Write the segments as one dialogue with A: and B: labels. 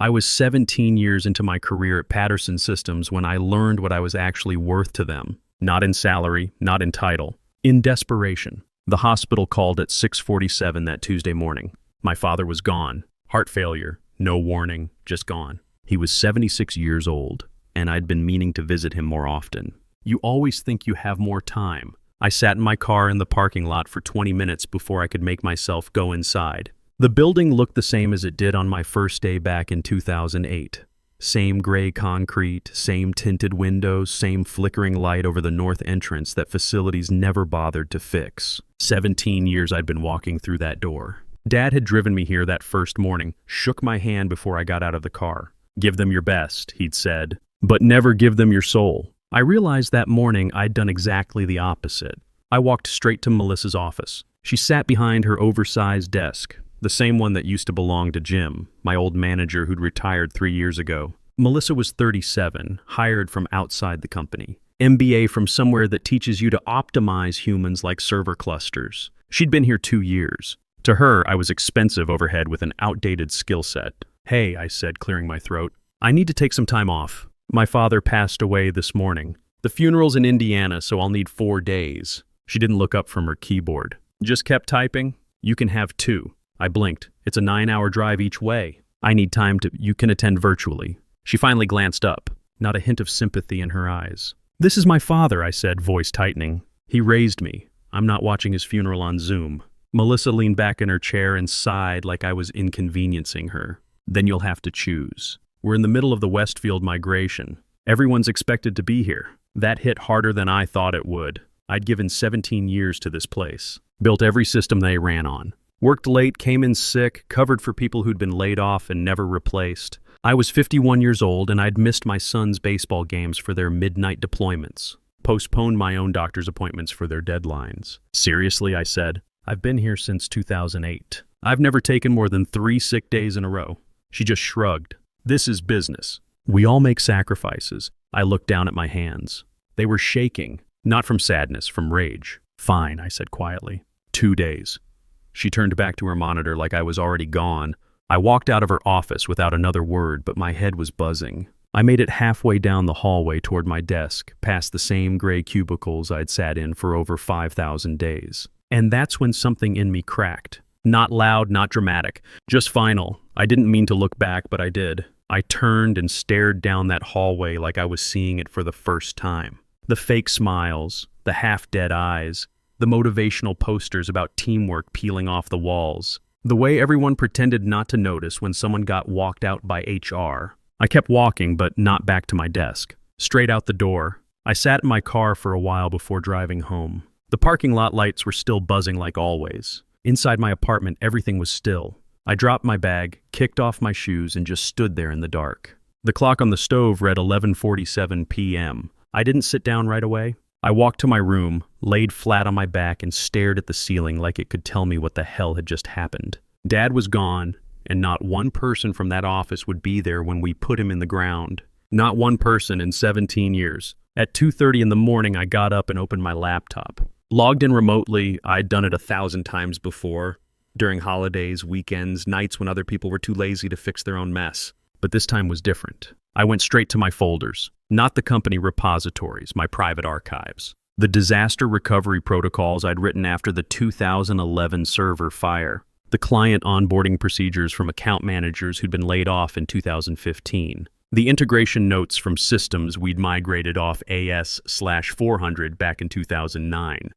A: I was 17 years into my career at Patterson Systems when I learned what I was actually worth to them. Not in salary, not in title. In desperation. The hospital called at 6:47 that Tuesday morning. My father was gone. Heart failure. No warning. Just gone. He was 76 years old, and I'd been meaning to visit him more often. You always think you have more time. I sat in my car in the parking lot for 20 minutes before I could make myself go inside. The building looked the same as it did on my first day back in 2008. Same gray concrete, same tinted windows, same flickering light over the north entrance that facilities never bothered to fix. 17 years I'd been walking through that door. Dad had driven me here that first morning, shook my hand before I got out of the car. "Give them your best," he'd said, "but never give them your soul." I realized that morning I'd done exactly the opposite. I walked straight to Melissa's office. She sat behind her oversized desk, the same one that used to belong to Jim, my old manager who'd retired 3 years ago. Melissa was 37, hired from outside the company. MBA from somewhere that teaches you to optimize humans like server clusters. She'd been here 2 years. To her, I was expensive overhead with an outdated skill set. "Hey," I said, clearing my throat, "I need to take some time off. My father passed away this morning. The funeral's in Indiana, so I'll need 4 days." She didn't look up from her keyboard. Just kept typing. "You can have 2. I blinked. "It's a 9-hour drive each way. I need time to— You can attend virtually." She finally glanced up, not a hint of sympathy in her eyes. "This is my father," I said, voice tightening. "He raised me. I'm not watching his funeral on Zoom." Melissa leaned back in her chair and sighed like I was inconveniencing her. "Then you'll have to choose. We're in the middle of the Westfield migration. Everyone's expected to be here. That hit harder than I thought it would. I'd given 17 years to this place. Built every system they ran on. Worked late, came in sick, covered for people who'd been laid off and never replaced. I was 51 years old and I'd missed my son's baseball games for their midnight deployments. Postponed my own doctor's appointments for their deadlines. Seriously, I said, I've been here since 2008. I've never taken more than 3 sick days in a row. She just shrugged. This is business. We all make sacrifices. I looked down at my hands. They were shaking, not from sadness, from rage. Fine, I said quietly. 2 days. She turned back to her monitor like I was already gone. I walked out of her office without another word, but my head was buzzing. I made it halfway down the hallway toward my desk, past the same gray cubicles I'd sat in for over 5,000 days. And that's when something in me cracked. Not loud, not dramatic, just final. I didn't mean to look back, but I did. I turned and stared down that hallway like I was seeing it for the first time. The fake smiles, the half-dead eyes, the motivational posters about teamwork peeling off the walls. The way everyone pretended not to notice when someone got walked out by HR. I kept walking, but not back to my desk. Straight out the door. I sat in my car for a while before driving home. The parking lot lights were still buzzing like always. Inside my apartment, everything was still. I dropped my bag, kicked off my shoes, and just stood there in the dark. The clock on the stove read 11:47 p.m. I didn't sit down right away. I walked to my room, laid flat on my back, and stared at the ceiling like it could tell me what the hell had just happened. Dad was gone, and not one person from that office would be there when we put him in the ground. Not one person in 17 years. At 2:30 in the morning, I got up and opened my laptop. Logged in remotely. I'd done it 1,000 times before. During holidays, weekends, nights when other people were too lazy to fix their own mess. But this time was different. I went straight to my folders. Not the company repositories, my private archives. The disaster recovery protocols I'd written after the 2011 server fire. The client onboarding procedures from account managers who'd been laid off in 2015. The integration notes from systems we'd migrated off AS/400 back in 2009.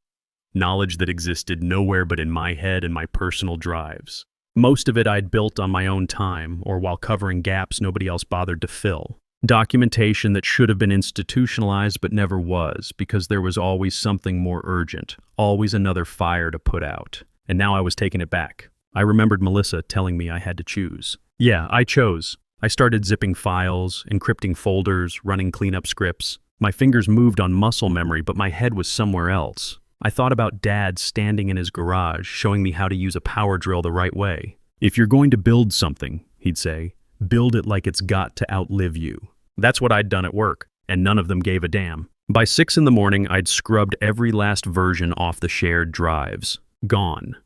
A: Knowledge that existed nowhere but in my head and my personal drives. Most of it I'd built on my own time, or while covering gaps nobody else bothered to fill. Documentation that should have been institutionalized but never was, because there was always something more urgent, always another fire to put out. And now I was taking it back. I remembered Melissa telling me I had to choose. Yeah, I chose. I started zipping files, encrypting folders, running cleanup scripts. My fingers moved on muscle memory, but my head was somewhere else. I thought about Dad standing in his garage, showing me how to use a power drill the right way. If you're going to build something, he'd say, build it like it's got to outlive you. That's what I'd done at work, and none of them gave a damn. By 6 in the morning, I'd scrubbed every last version off the shared drives. Gone.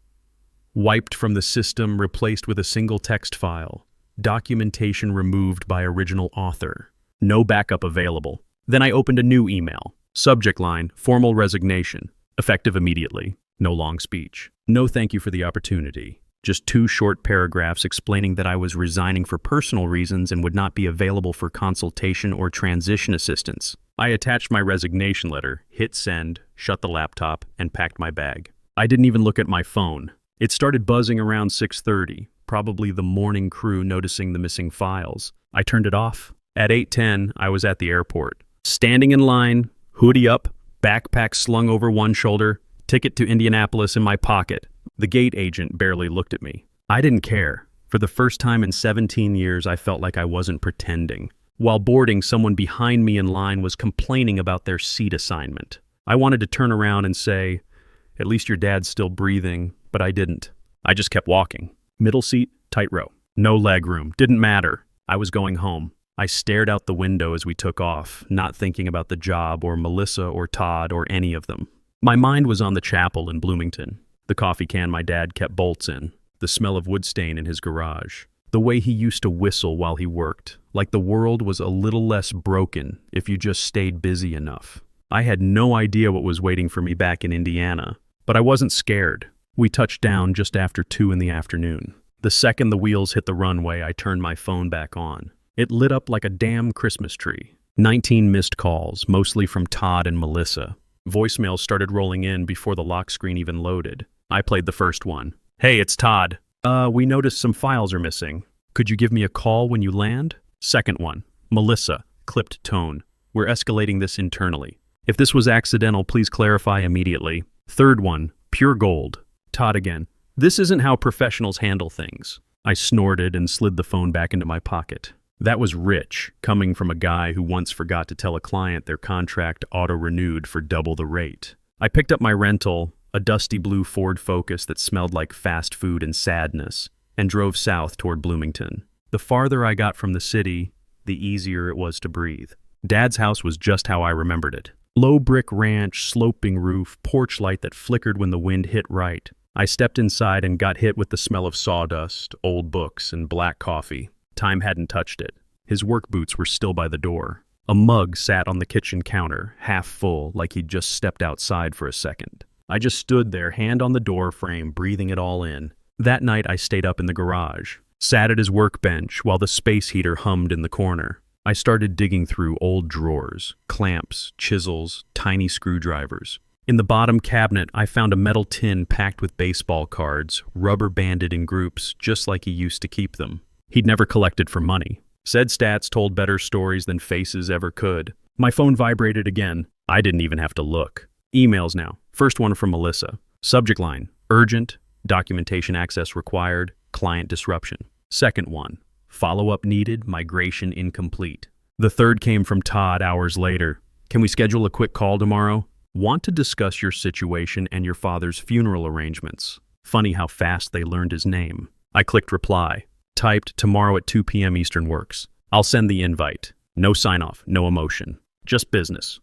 A: Wiped from the system, replaced with a single text file. documentation removed by original author. No backup available. Then I opened a new email. Subject line, formal resignation. Effective immediately. No long speech. No thank you for the opportunity. Just 2 short paragraphs explaining that I was resigning for personal reasons and would not be available for consultation or transition assistance. I attached my resignation letter, hit send, shut the laptop, and packed my bag. I didn't even look at my phone. It started buzzing around 6:30, probably the morning crew noticing the missing files. I turned it off. At 8:10, I was at the airport. Standing in line, hoodie up, backpack slung over one shoulder, ticket to Indianapolis in my pocket. The gate agent barely looked at me. I didn't care. For the first time in 17 years, I felt like I wasn't pretending. While boarding, someone behind me in line was complaining about their seat assignment. I wanted to turn around and say, "At least your dad's still breathing," but I didn't. I just kept walking. Middle seat, tight row. No leg room. Didn't matter. I was going home. I stared out the window as we took off, not thinking about the job or Melissa or Todd or any of them. My mind was on the chapel in Bloomington, the coffee can my dad kept bolts in, the smell of wood stain in his garage, the way he used to whistle while he worked, like the world was a little less broken if you just stayed busy enough. I had no idea what was waiting for me back in Indiana, but I wasn't scared. We touched down just after 2 in the afternoon. The second the wheels hit the runway, I turned my phone back on. It lit up like a damn Christmas tree. 19 missed calls, mostly from Todd and Melissa. Voicemails started rolling in before the lock screen even loaded. I played the first one. "Hey, it's Todd. We noticed some files are missing. Could you give me a call when you land?" Second one. Melissa, clipped tone. "We're escalating this internally. If this was accidental, please clarify immediately." Third one. Pure gold. Todd again. "This isn't how professionals handle things." I snorted and slid the phone back into my pocket. That was rich, coming from a guy who once forgot to tell a client their contract auto-renewed for double the rate. I picked up my rental, a dusty blue Ford Focus that smelled like fast food and sadness, and drove south toward Bloomington. The farther I got from the city, the easier it was to breathe. Dad's house was just how I remembered it. Low brick ranch, sloping roof, porch light that flickered when the wind hit right. I stepped inside and got hit with the smell of sawdust, old books, and black coffee. Time hadn't touched it. His work boots were still by the door. A mug sat on the kitchen counter, half full, like he'd just stepped outside for a second. I just stood there, hand on the door frame, breathing it all in. That night I stayed up in the garage, sat at his workbench while the space heater hummed in the corner. I started digging through old drawers, clamps, chisels, tiny screwdrivers. In the bottom cabinet, I found a metal tin packed with baseball cards, rubber banded in groups, just like he used to keep them. He'd never collected for money. Said stats told better stories than faces ever could. My phone vibrated again. I didn't even have to look. Emails now. First one from Melissa. Subject line, urgent, documentation access required, client disruption. Second one, follow-up needed, migration incomplete. The third came from Todd hours later. Can we schedule a quick call tomorrow? Want to discuss your situation and your father's funeral arrangements. Funny how fast they learned his name. I clicked reply. Typed, tomorrow at 2 p.m. Eastern works. I'll send the invite. No sign-off, no emotion. Just business.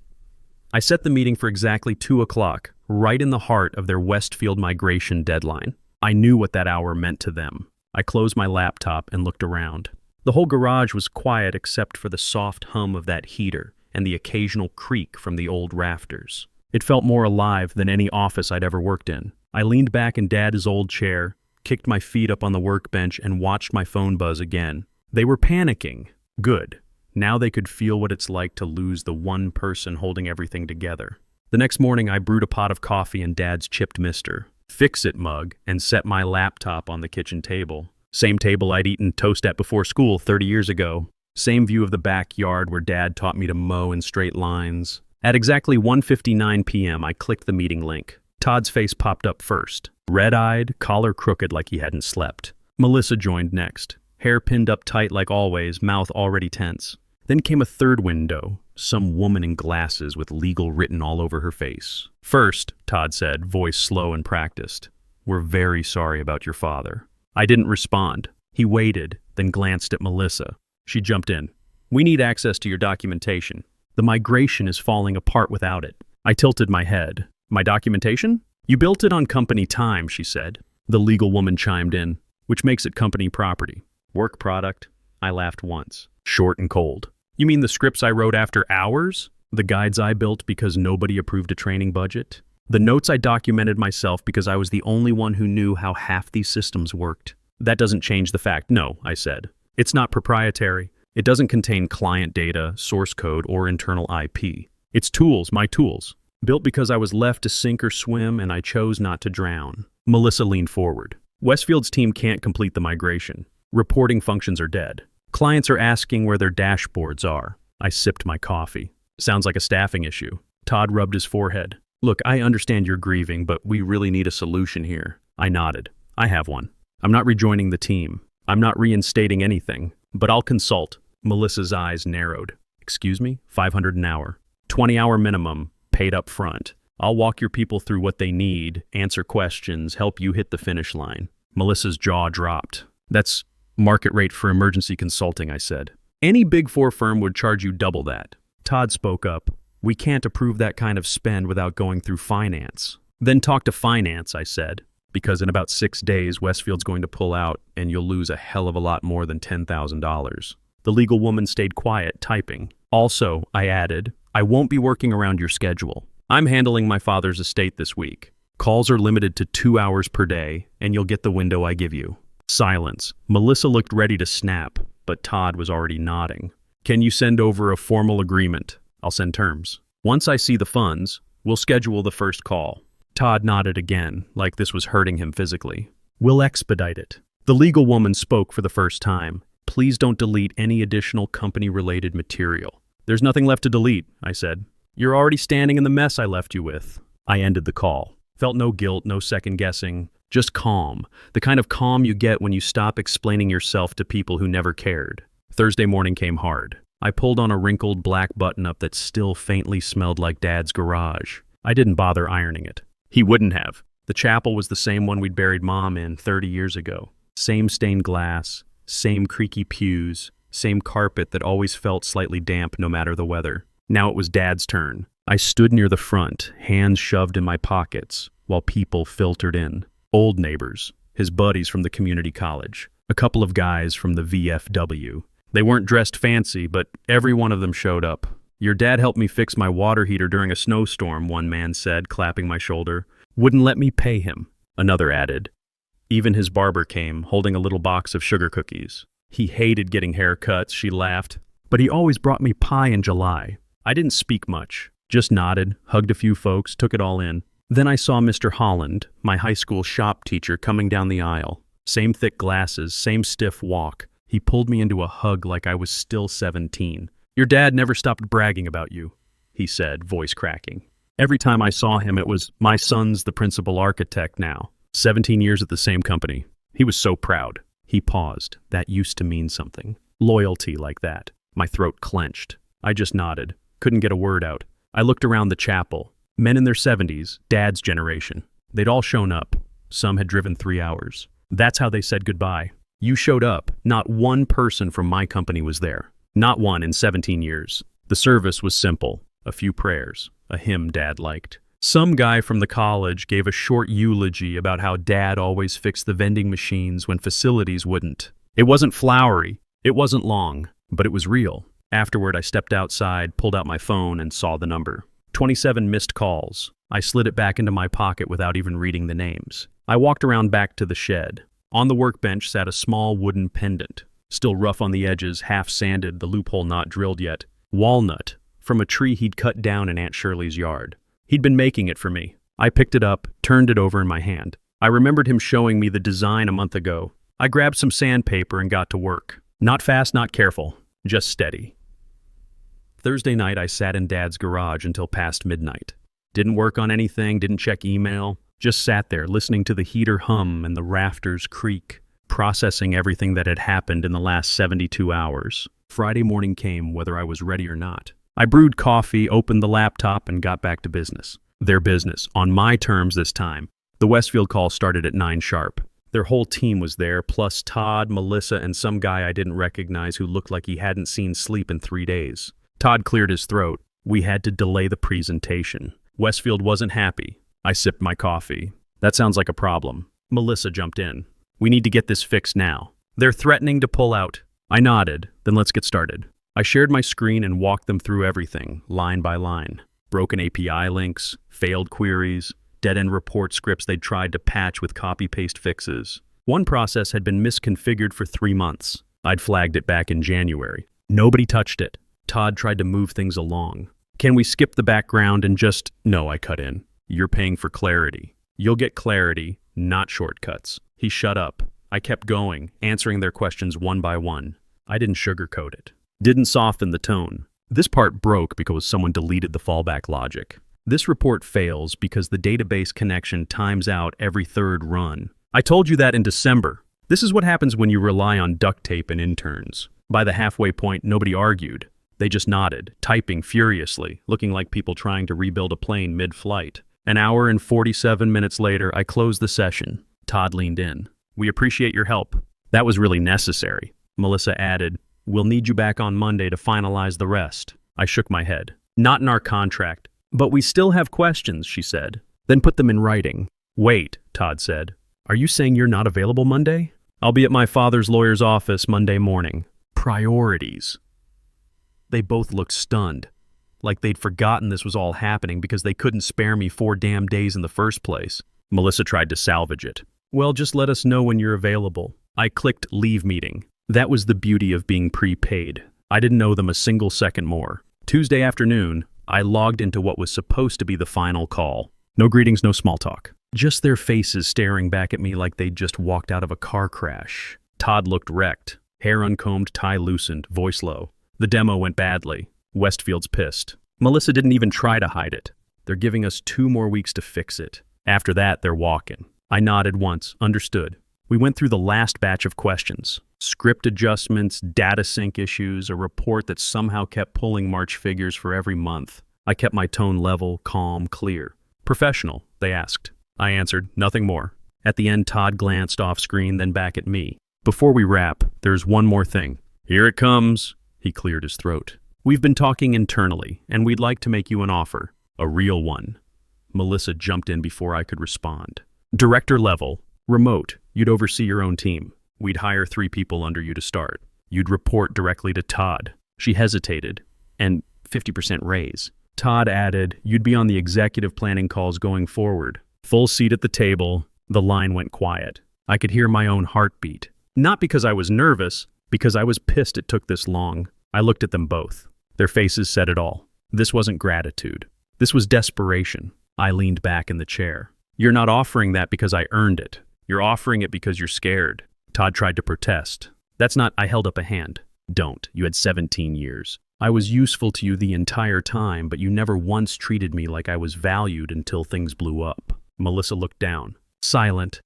A: I set the meeting for exactly 2 o'clock, right in the heart of their Westfield migration deadline. I knew what that hour meant to them. I closed my laptop and looked around. The whole garage was quiet except for the soft hum of that heater and the occasional creak from the old rafters. It felt more alive than any office I'd ever worked in. I leaned back in Dad's old chair, kicked my feet up on the workbench, and watched my phone buzz again. They were panicking. Good. Now they could feel what it's like to lose the one person holding everything together. The next morning, I brewed a pot of coffee in Dad's chipped mister, fix-it mug, and set my laptop on the kitchen table. Same table I'd eaten toast at before school 30 years ago. Same view of the backyard where Dad taught me to mow in straight lines. At exactly 1:59 p.m., I clicked the meeting link. Todd's face popped up first. Red-eyed, collar crooked like he hadn't slept. Melissa joined next. Hair pinned up tight like always, mouth already tense. Then came a third window, some woman in glasses with legal written all over her face. "First," Todd said, voice slow and practiced, "we're very sorry about your father." I didn't respond. He waited, then glanced at Melissa. She jumped in. "We need access to your documentation. The migration is falling apart without it." I tilted my head. "My documentation? You built it on company time," she said. The legal woman chimed in, "which makes it company property." Work product? I laughed once. Short and cold. You mean the scripts I wrote after hours? The guides I built because nobody approved a training budget? The notes I documented myself because I was the only one who knew how half these systems worked? That doesn't change the fact. No, I said. It's not proprietary. It doesn't contain client data, source code, or internal IP. It's tools, my tools. Built because I was left to sink or swim and I chose not to drown. Melissa leaned forward. Westfield's team can't complete the migration. Reporting functions are dead. Clients are asking where their dashboards are. I sipped my coffee. Sounds like a staffing issue. Todd rubbed his forehead. Look, I understand you're grieving, but we really need a solution here. I nodded. I have one. I'm not rejoining the team. I'm not reinstating anything, but I'll consult. Melissa's eyes narrowed. Excuse me? $500 an hour. 20-hour minimum, paid up front. I'll walk your people through what they need, answer questions, help you hit the finish line. Melissa's jaw dropped. That's market rate for emergency consulting, I said. Any Big Four firm would charge you double that. Todd spoke up. We can't approve that kind of spend without going through finance. Then talk to finance, I said, because in about 6 days, Westfield's going to pull out and you'll lose a hell of a lot more than $10,000. The legal woman stayed quiet, typing. Also, I added, I won't be working around your schedule. I'm handling my father's estate this week. Calls are limited to 2 hours per day, and you'll get the window I give you. Silence. Melissa looked ready to snap, but Todd was already nodding. Can you send over a formal agreement? I'll send terms. Once I see the funds, we'll schedule the first call. Todd nodded again, like this was hurting him physically. We'll expedite it. The legal woman spoke for the first time. Please don't delete any additional company-related material. There's nothing left to delete, I said. You're already standing in the mess I left you with. I ended the call. Felt no guilt, no second guessing, just calm. The kind of calm you get when you stop explaining yourself to people who never cared. Thursday morning came hard. I pulled on a wrinkled black button-up that still faintly smelled like Dad's garage. I didn't bother ironing it. He wouldn't have. The chapel was the same one we'd buried Mom in 30 years ago. Same stained glass, same creaky pews, same carpet that always felt slightly damp no matter the weather. Now it was Dad's turn. I stood near the front, hands shoved in my pockets, while people filtered in. Old neighbors, his buddies from the community college, a couple of guys from the VFW. They weren't dressed fancy, but every one of them showed up. Your dad helped me fix my water heater during a snowstorm, one man said, clapping my shoulder. Wouldn't let me pay him, another added. Even his barber came, holding a little box of sugar cookies. He hated getting haircuts, she laughed, but he always brought me pie in July. I didn't speak much, just nodded, hugged a few folks, took it all in. Then I saw Mr. Holland, my high school shop teacher, coming down the aisle. Same thick glasses, same stiff walk. He pulled me into a hug like I was still 17. Your dad never stopped bragging about you, he said, voice cracking. Every time I saw him, it was, my son's the principal architect now. 17 years at the same company. He was so proud. He paused. That used to mean something. Loyalty like that. My throat clenched. I just nodded. Couldn't get a word out. I looked around the chapel. Men in their 70s, Dad's generation. They'd all shown up. Some had driven 3 hours. That's how they said goodbye. You showed up. Not one person from my company was there. Not one in 17 years. The service was simple. A few prayers. A hymn Dad liked. Some guy from the college gave a short eulogy about how Dad always fixed the vending machines when facilities wouldn't. It wasn't flowery. It wasn't long. But it was real. Afterward, I stepped outside, pulled out my phone, and saw the number. 27 missed calls. I slid it back into my pocket without even reading the names. I walked around back to the shed. On the workbench sat a small wooden pendant, still rough on the edges, half sanded, the loophole not drilled yet. Walnut, from a tree he'd cut down in Aunt Shirley's yard. He'd been making it for me. I picked it up, turned it over in my hand. I remembered him showing me the design a month ago. I grabbed some sandpaper and got to work. Not fast, not careful, just steady. Thursday night, I sat in Dad's garage until past midnight. Didn't work on anything, didn't check email, just sat there listening to the heater hum and the rafters creak, processing everything that had happened in the last 72 hours. Friday morning came whether I was ready or not. I brewed coffee, opened the laptop, and got back to business. Their business, on my terms this time. The Westfield call started at 9 sharp. Their whole team was there, plus Todd, Melissa, and some guy I didn't recognize who looked like he hadn't seen sleep in 3 days. Todd cleared his throat. We had to delay the presentation. Westfield wasn't happy. I sipped my coffee. That sounds like a problem. Melissa jumped in. We need to get this fixed now. They're threatening to pull out. I nodded. Then let's get started. I shared my screen and walked them through everything, line by line. Broken API links, failed queries, dead-end report scripts they'd tried to patch with copy-paste fixes. One process had been misconfigured for 3 months. I'd flagged it back in January. Nobody touched it. Todd tried to move things along. Can we skip the background and just... No, I cut in. You're paying for clarity. You'll get clarity, not shortcuts. He shut up. I kept going, answering their questions one by one. I didn't sugarcoat it. Didn't soften the tone. This part broke because someone deleted the fallback logic. This report fails because the database connection times out every third run. I told you that in December. This is what happens when you rely on duct tape and interns. By the halfway point, nobody argued. They just nodded, typing furiously, looking like people trying to rebuild a plane mid-flight. An hour and 47 minutes later, I closed the session. Todd leaned in. We appreciate your help. That was really necessary. Melissa added, we'll need you back on Monday to finalize the rest. I shook my head. Not in our contract. But we still have questions, she said. Then put them in writing. Wait, Todd said. Are you saying you're not available Monday? I'll be at my father's lawyer's office Monday morning. Priorities. They both looked stunned, like they'd forgotten this was all happening because they couldn't spare me 4 damn days in the first place. Melissa tried to salvage it. Well, just let us know when you're available. I clicked leave meeting. That was the beauty of being prepaid. I didn't owe them a single second more. Tuesday afternoon, I logged into what was supposed to be the final call. No greetings, no small talk. Just their faces staring back at me like they'd just walked out of a car crash. Todd looked wrecked. Hair uncombed, tie loosened, voice low. The demo went badly. Westfield's pissed. Melissa didn't even try to hide it. They're giving us 2 more weeks to fix it. After that, they're walking. I nodded once, understood. We went through the last batch of questions. Script adjustments, data sync issues, a report that somehow kept pulling March figures for every month. I kept my tone level, calm, clear. Professional, they asked. I answered, nothing more. At the end, Todd glanced off screen, then back at me. Before we wrap, there's one more thing. Here it comes. He cleared his throat. We've been talking internally, and we'd like to make you an offer. A real one. Melissa jumped in before I could respond. Director level, remote, you'd oversee your own team. We'd hire 3 people under you to start. You'd report directly to Todd. She hesitated. And 50% raise. Todd added, you'd be on the executive planning calls going forward. Full seat at the table. The line went quiet. I could hear my own heartbeat. Not because I was nervous, because I was pissed it took this long. I looked at them both. Their faces said it all. This wasn't gratitude. This was desperation. I leaned back in the chair. You're not offering that because I earned it. You're offering it because you're scared. Todd tried to protest. That's not, I held up a hand. Don't. You had 17 years. I was useful to you the entire time, but you never once treated me like I was valued until things blew up. Melissa looked down. Silent.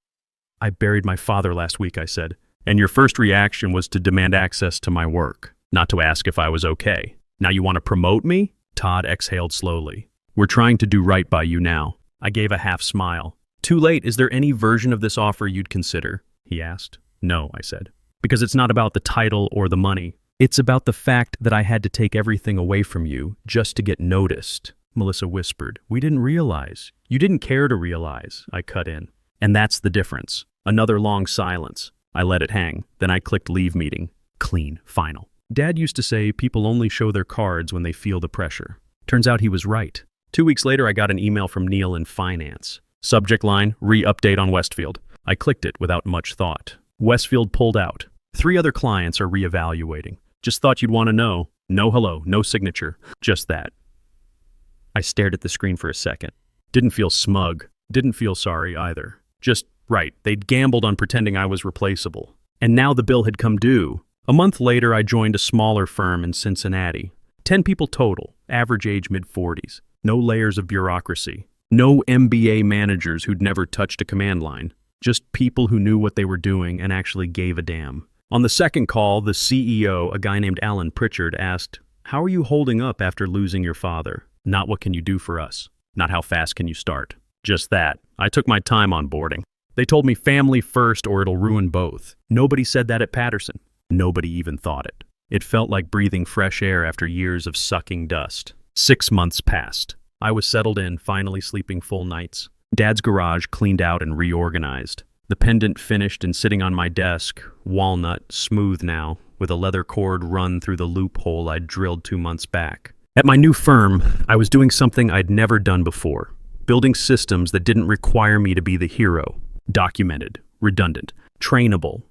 A: I buried my father last week, I said. And your first reaction was to demand access to my work, not to ask if I was okay. Now you want to promote me? Todd exhaled slowly. We're trying to do right by you now. I gave a half smile. Too late, is there any version of this offer you'd consider? He asked. No, I said. Because it's not about the title or the money. It's about the fact that I had to take everything away from you just to get noticed. Melissa whispered. We didn't realize. You didn't care to realize, I cut in. And that's the difference. Another long silence. I let it hang. Then I clicked leave meeting. Clean. Final. Dad used to say people only show their cards when they feel the pressure. Turns out he was right. 2 weeks later, I got an email from Neil in finance. Subject line, re-update on Westfield. I clicked it without much thought. Westfield pulled out. 3 other clients are reevaluating. Just thought you'd want to know. No hello, no signature. Just that. I stared at the screen for a second. Didn't feel smug. Didn't feel sorry either. Just, right, they'd gambled on pretending I was replaceable. And now the bill had come due. A month later, I joined a smaller firm in Cincinnati. 10 people total, average age mid-40s. No layers of bureaucracy. No MBA managers who'd never touched a command line. Just people who knew what they were doing and actually gave a damn. On the second call, the CEO, a guy named Alan Pritchard, asked, how are you holding up after losing your father? Not what can you do for us. Not how fast can you start. Just that. I took my time onboarding. They told me family first or it'll ruin both. Nobody said that at Patterson. Nobody even thought it. It felt like breathing fresh air after years of sucking dust. 6 months passed. I was settled in, finally sleeping full nights. Dad's garage cleaned out and reorganized. The pendant finished and sitting on my desk, walnut, smooth now, with a leather cord run through the loophole I'd drilled 2 months back. At my new firm, I was doing something I'd never done before, building systems that didn't require me to be the hero. Documented, redundant, trainable,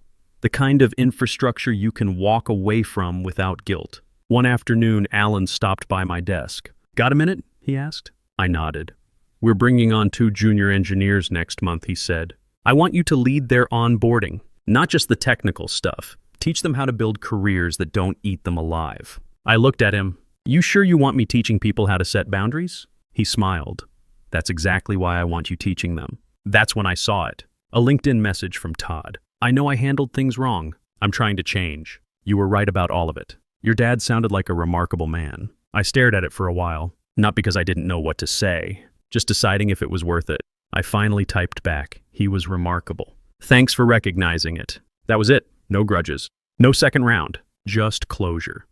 A: the kind of infrastructure you can walk away from without guilt. One afternoon, Alan stopped by my desk. "Got a minute?" he asked. I nodded. "We're bringing on 2 junior engineers next month," he said. "I want you to lead their onboarding, not just the technical stuff. Teach them how to build careers that don't eat them alive." I looked at him. "You sure you want me teaching people how to set boundaries?" He smiled. "That's exactly why I want you teaching them." That's when I saw it. A LinkedIn message from Todd. "I know I handled things wrong. I'm trying to change. You were right about all of it. Your dad sounded like a remarkable man." I stared at it for a while, not because I didn't know what to say, just deciding if it was worth it. I finally typed back, "He was remarkable. Thanks for recognizing it." That was it. No grudges. No second round. Just closure.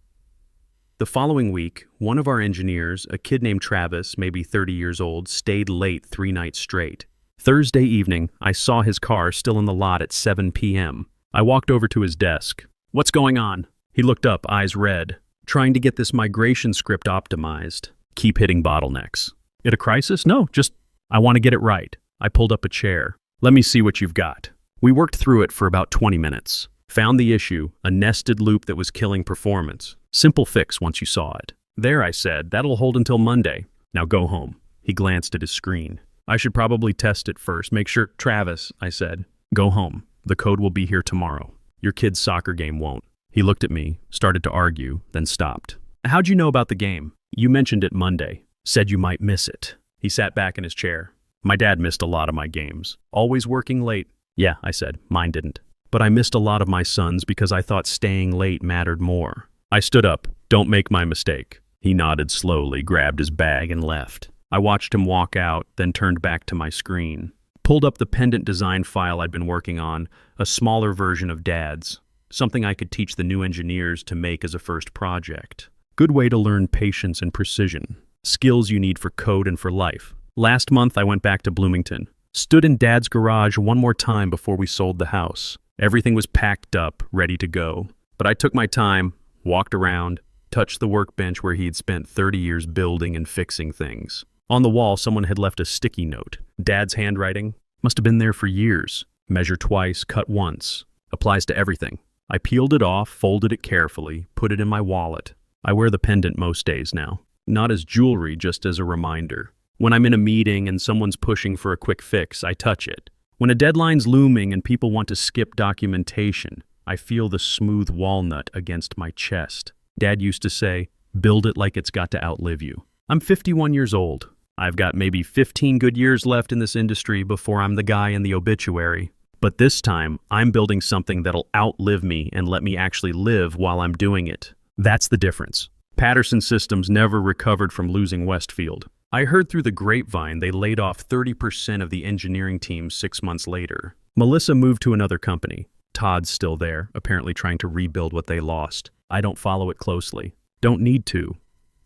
A: The following week, one of our engineers, a kid named Travis, maybe 30 years old, stayed late 3 nights straight. Thursday evening, I saw his car still in the lot at 7 p.m. I walked over to his desk. "What's going on?" He looked up, eyes red. "Trying to get this migration script optimized. Keep hitting bottlenecks." "It a crisis?" "No, just, I want to get it right." I pulled up a chair. "Let me see what you've got." We worked through it for about 20 minutes. Found the issue, a nested loop that was killing performance. Simple fix once you saw it. "There," I said, "that'll hold until Monday. Now go home." He glanced at his screen. "I should probably test it first. Make sure." "Travis," I said, "go home. The code will be here tomorrow. Your kid's soccer game won't." He looked at me, started to argue, then stopped. "How'd you know about the game?" "You mentioned it Monday. Said you might miss it." He sat back in his chair. "My dad missed a lot of my games. Always working late." "Yeah," I said, "mine didn't. But I missed a lot of my son's because I thought staying late mattered more." I stood up. "Don't make my mistake." He nodded slowly, grabbed his bag, and left. I watched him walk out, then turned back to my screen. Pulled up the pendant design file I'd been working on, a smaller version of Dad's. Something I could teach the new engineers to make as a first project. Good way to learn patience and precision. Skills you need for code and for life. Last month, I went back to Bloomington. Stood in Dad's garage one more time before we sold the house. Everything was packed up, ready to go. But I took my time, walked around, touched the workbench where he'd spent 30 years building and fixing things. On the wall, someone had left a sticky note. Dad's handwriting. Must have been there for years. Measure twice, cut once. Applies to everything. I peeled it off, folded it carefully, put it in my wallet. I wear the pendant most days now. Not as jewelry, just as a reminder. When I'm in a meeting and someone's pushing for a quick fix, I touch it. When a deadline's looming and people want to skip documentation, I feel the smooth walnut against my chest. Dad used to say, "Build it like it's got to outlive you." I'm 51 years old. I've got maybe 15 good years left in this industry before I'm the guy in the obituary. But this time, I'm building something that'll outlive me and let me actually live while I'm doing it. That's the difference. Patterson Systems never recovered from losing Westfield. I heard through the grapevine they laid off 30% of the engineering team 6 months later. Melissa moved to another company. Todd's still there, apparently trying to rebuild what they lost. I don't follow it closely. Don't need to.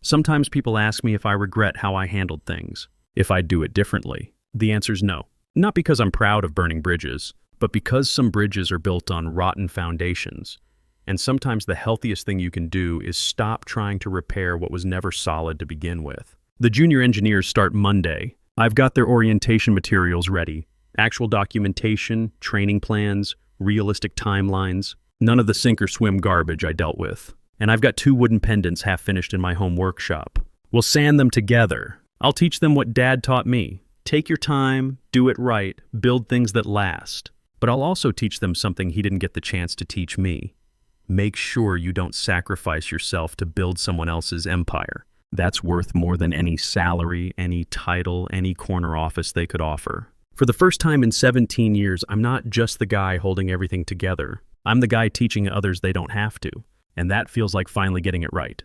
A: Sometimes people ask me if I regret how I handled things, if I'd do it differently. The answer's no. Not because I'm proud of burning bridges, but because some bridges are built on rotten foundations. And sometimes the healthiest thing you can do is stop trying to repair what was never solid to begin with. The junior engineers start Monday. I've got their orientation materials ready. Actual documentation, training plans, realistic timelines. None of the sink or swim garbage I dealt with. And I've got 2 wooden pendants half finished in my home workshop. We'll sand them together. I'll teach them what Dad taught me. Take your time, do it right, build things that last. But I'll also teach them something he didn't get the chance to teach me. Make sure you don't sacrifice yourself to build someone else's empire. That's worth more than any salary, any title, any corner office they could offer. For the first time in 17 years, I'm not just the guy holding everything together. I'm the guy teaching others they don't have to. And that feels like finally getting it right.